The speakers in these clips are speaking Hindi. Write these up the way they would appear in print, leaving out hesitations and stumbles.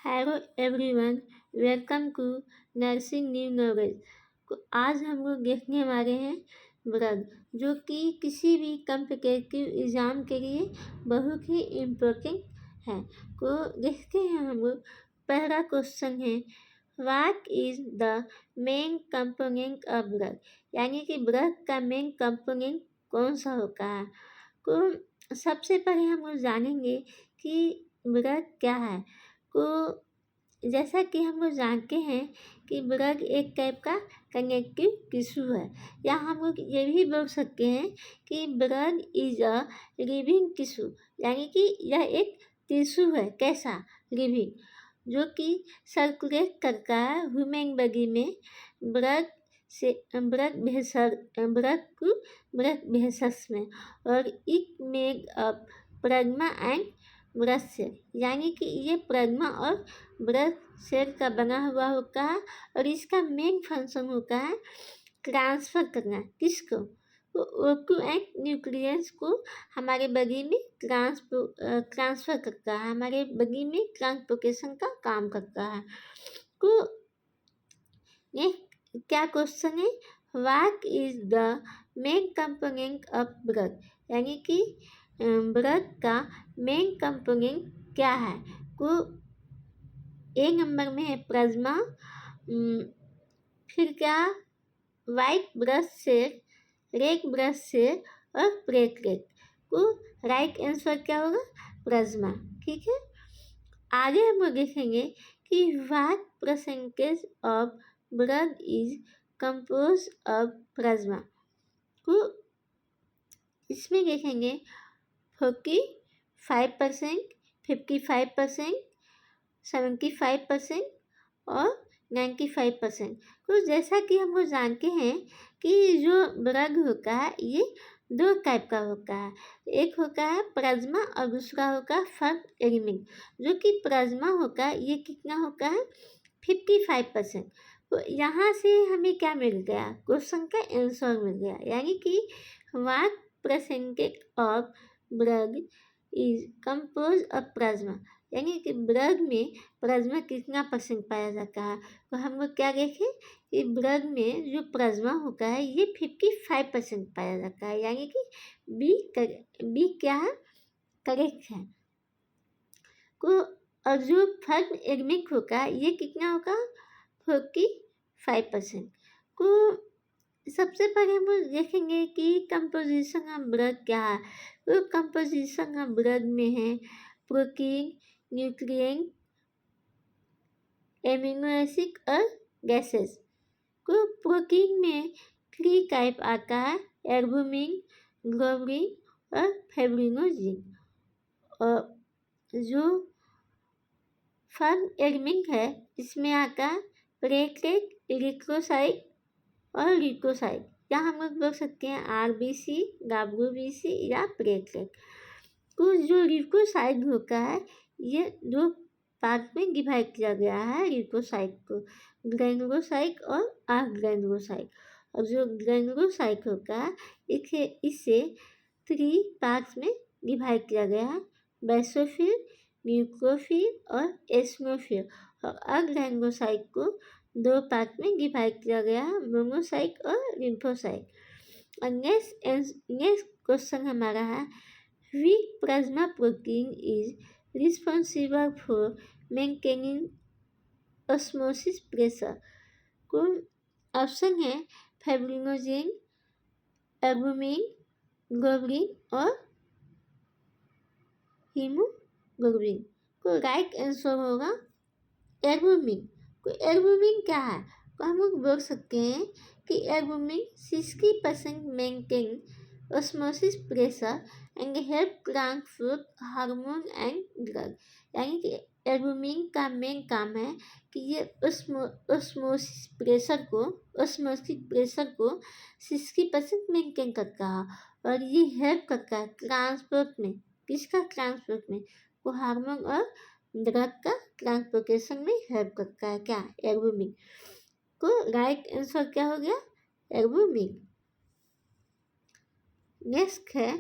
Hello everyone, welcome to nursing new knowledge. तो आज हम लोग देखने वाले हैं ब्लड, जो कि किसी भी कॉम्पिटिटिव एग्ज़ाम के लिए बहुत ही इम्पोर्टेंट है। तो देखते हैं हम लोग। पहला क्वेश्चन है, what is the main component of blood, यानी कि ब्लड का मेन कंपोनेंट कौन सा होता है। तो सबसे पहले हम लोग जानेंगे कि ब्लड क्या है। तो जैसा कि हम लोग जानते हैं कि ब्लड एक टाइप का कनेक्टिव टिश्यू है, या हम लोग ये भी बोल सकते हैं कि blood is a living tissue, यानी कि यह एक टिश्यू है। कैसा? लिविंग, जो कि सर्कुलेट करता है ह्यूमन बॉडी में ब्लड से ब्लड वेसल्स में, और it made up plasma and blood cell, यानी कि ये प्लाज्मा और ब्लड सेल का बना हुआ होता है। और इसका मेन फंक्शन होता है ट्रांसफ़र करना। किसको? O2 एंड न्यूक्लियस को हमारे बॉडी में ट्रांसफ़र करता है, हमारे बॉडी में ट्रांसपोर्टेशन का काम करता है। तो ये क्या क्वेश्चन है, what is the main component of blood, यानी कि ब्लड का मेन कंपोनेंट क्या है। को ए नंबर में है प्लाज्मा, फिर क्या, white blood cell, red blood cell और प्लेटलेट। को राइट आंसर क्या होगा? प्लाज्मा। ठीक है, आगे हम लोग देखेंगे कि what percentage of blood is compose of plasma. तो इसमें देखेंगे 45%, 55%, 75% और 95%। तो जैसा कि हम लोग जानते हैं कि जो ब्लड होता है ये दो टाइप का होता है। एक होता है प्लाज्मा और दूसरा होता है फर्स्ट एलिमेंट। जो कि प्लाज्मा होगा ये कितना होता है? 55%। तो यहाँ से हमें क्या मिल गया? क्वेश्चन का आंसर मिल गया, यानी कि what percentage of blood is compose of plasma, यानी कि ब्लड में प्लाज्मा कितना परसेंट पाया जाता है। तो हम लोग क्या देखें कि ब्लड में जो प्लाज्मा होता है ये 55% पाया जाता है, यानी कि बी क्या है? करेक्ट है। को और जो फर्स्ट एलिमेंट होगा ये कितना होगा? 45%। को सबसे पहले हम देखेंगे कि कंपोजिशन ऑफ ब्लड क्या है। तो कंपोजिशन ऑफ ब्लड में है प्रोटीन, न्यूट्रिएंट, एमिनो एसिड और गैसेस। को प्रोटीन में 3 टाइप आता है, एल्बुमिन, ग्लोबुलिन और फाइब्रिनोजेन। और जो फर्स्ट एलिमेंट है इसमें आता है प्लेटलेट, इरिथ्रोसाइट और ल्यूकोसाइट, या हम लोग बोल सकते हैं आरबीसी, डब्ल्यूबीसी या प्लेटलेट। तो जो ल्यूकोसाइट होता है ये 2 पार्ट में डिवाइड किया गया है ल्यूकोसाइट को, ग्रैनुलोसाइट और अग्रैनुलोसाइट। और जो ग्रैनुलोसाइट होता है इसे 3 पार्ट्स में डिवाइड किया गया है, बेसोफिल, न्यूक्लियोफिल और एस्मोफिल। और अग्रैनुलोसाइट को 2 पार्ट में डिवाइड किया गया है, मोनोसाइट और लिम्फोसाइट। और नेक्स्ट क्वेश्चन हमारा है, which plasma protein is responsible for maintaining osmosis pressure। को ऑप्शन है फाइब्रिनोजेन, एल्बुमिन, ग्लोबुलिन और हीमोग्लोबिन। को राइट आंसर होगा एल्बुमिन। को एल्बुमिन क्या है? तो हम लोग बोल सकते हैं कि albumin 60% maintain osmosis pressure and help transport hormone and drug, यानी कि एल्बुमिन का मेन काम है कि ये ऑस्मोसिस प्रेशर को 60% मेंटेन करता है, और ये हेल्प करता है ट्रांसपोर्ट में। किसका ट्रांसपोर्ट में? वो हार्मोन और ड्रग का ट्रांसपोर्टेशन में हेल्प करता है। क्या? एल्बुमिन। को राइट आंसर क्या हो गया? एल्बुमिन। नेक्स्ट है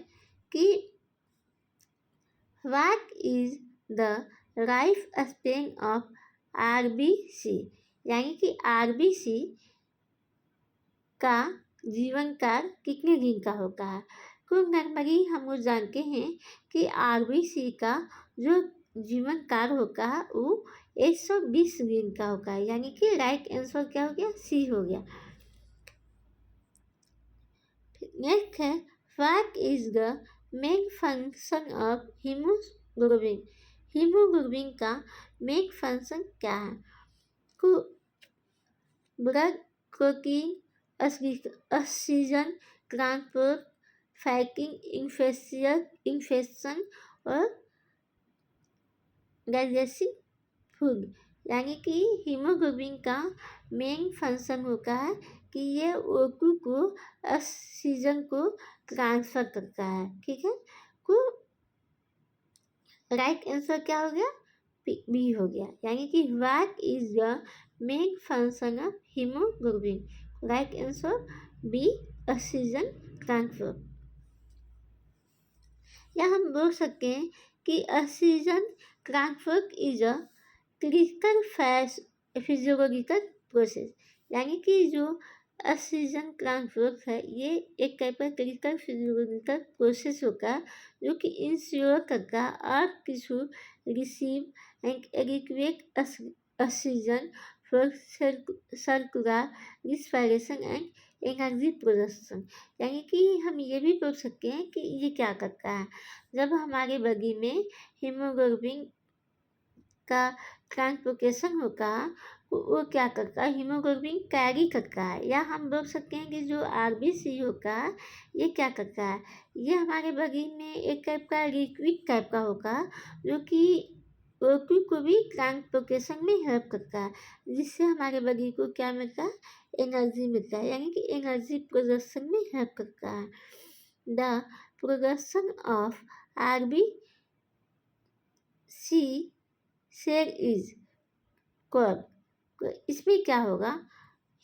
कि what is the life span of RBC, यानी कि आरबीसी का जीवन काल कितने दिन का होता है। तो नॉर्मली हम लोग जानते हैं कि आरबीसी का जो जीवन काल होता है वो 120 दिन का होता है, यानी कि राइट आंसर क्या हो गया, सी हो गया। नेक्स्ट है what is the main function of haemoglobin. Haemoglobin का मेन फंक्शन क्या है। Blood clotting, oxygen transport, fighting infection और डाइजेस्टिंग फूड, यानी कि हीमोग्लोबिन का मेन फंक्शन होता है कि ये O2 को ऑक्सीजन को ट्रांसफर करता है। ठीक है, तो राइट आंसर क्या हो गया, बी हो गया, यानी कि what is the main function of haemoglobin. Right answer B, oxygen transfer. या हम बोल सकते हैं कि oxygen transfer is a critical physiological process, यानी कि जो ऑक्सीजन ट्रांसफर है ये एक टाइप का क्रिटिकल फिजियोलॉजिकल प्रोसेस होगा जो कि इंश्योर करता और tissue receive and adequate oxygen for circular respiration and energy production, यानी कि हम ये भी बोल सकते हैं कि ये क्या करता है, जब हमारे बॉडी में हीमोग्लोबिन का ट्रांसपोर्टेशन होगा वो क्या करता है, हीमोग्लोबिन कैरी करता है। या हम बोल सकते हैं कि जो आरबीसी होगा ये क्या करता है, ये हमारे बॉडी में एक टाइप का लिक्विड टाइप का होगा जो कि O2 को भी ट्रांसपोर्टेशन में हेल्प करता है, जिससे हमारे बॉडी को क्या मिलता है, एनर्जी मिलता है, यानी कि एनर्जी प्रोडक्शन में हेल्प करता है। The production of RBC cell is called, इसमें क्या होगा,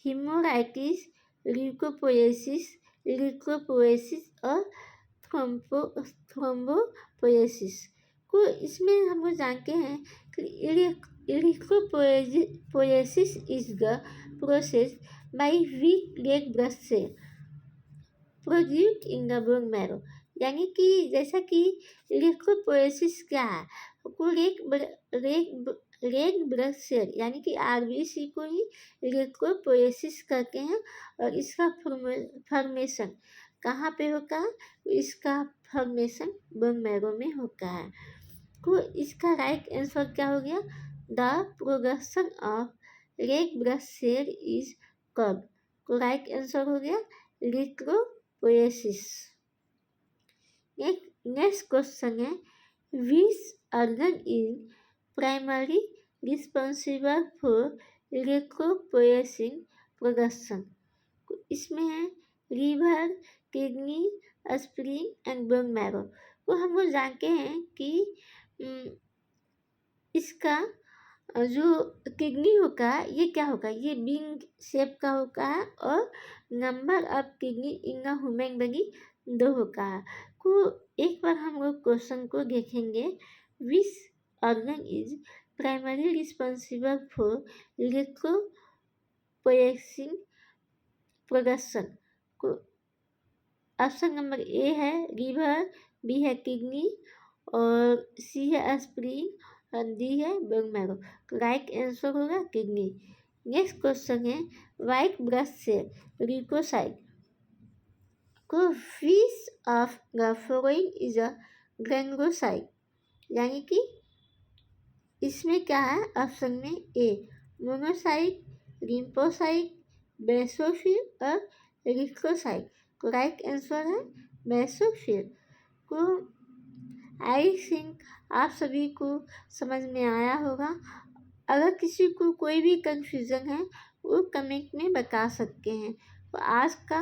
हीमोलाइटिस, ल्यूकोपोएसिस और थ्रोम्बोपोएसिस को इसमें हम लोग जानते हैं कि leucopoiesis is the process by which red blood cell produced in the bone marrow, यानी कि जैसा कि ल्यूकोपोएसिस क्या है, रेड ब्लड सेल यानी कि आरबीसी को ही ल्यूकोपोएसिस कहते हैं और इसका फॉर्मेशन कहाँ पे होता है, इसका फॉर्मेशन बोन मैरो में होता है। तो इसका राइट आंसर क्या हो गया, the production of red blood cell is called, तो राइट आंसर हो गया ल्यूकोपोएसिस। नेक्स्ट क्वेश्चन है which organ is primary responsible for leucopoiesin production, इसमें है liver, kidney, spleen and bone marrow. तो हम लोग जानते हैं कि इसका जो किडनी होगा ये क्या होगा, ये बिंग शेप का होगा और number of kidney in the human body 2 होगा। तो एक बार हम लोग क्वेश्चन को देखेंगे, which organ is primary responsible for leucopoiesin production, को ऑप्शन नंबर ए है लीवर, बी है किडनी और सी है स्प्लीन और डी है बोन मैरो, राइट आंसर होगा किडनी। नेक्स्ट क्वेश्चन है व्हाइट ब्लड सेल ल्यूकोसाइट को which of the following is a granulocyte, यानी कि इसमें क्या है, ऑप्शन में ए मोनोसाइट, लिम्फोसाइट, बेसोफिल और ल्यूकोसाइट, तो राइट आंसर है बेसोफिल। को आई थिंक आप सभी को समझ में आया होगा। अगर किसी को कोई भी कंफ्यूजन है वो कमेंट में बता सकते हैं। तो आज का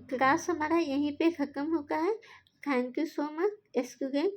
क्लास हमारा यहीं पे ख़त्म होता है। Thank you so much student.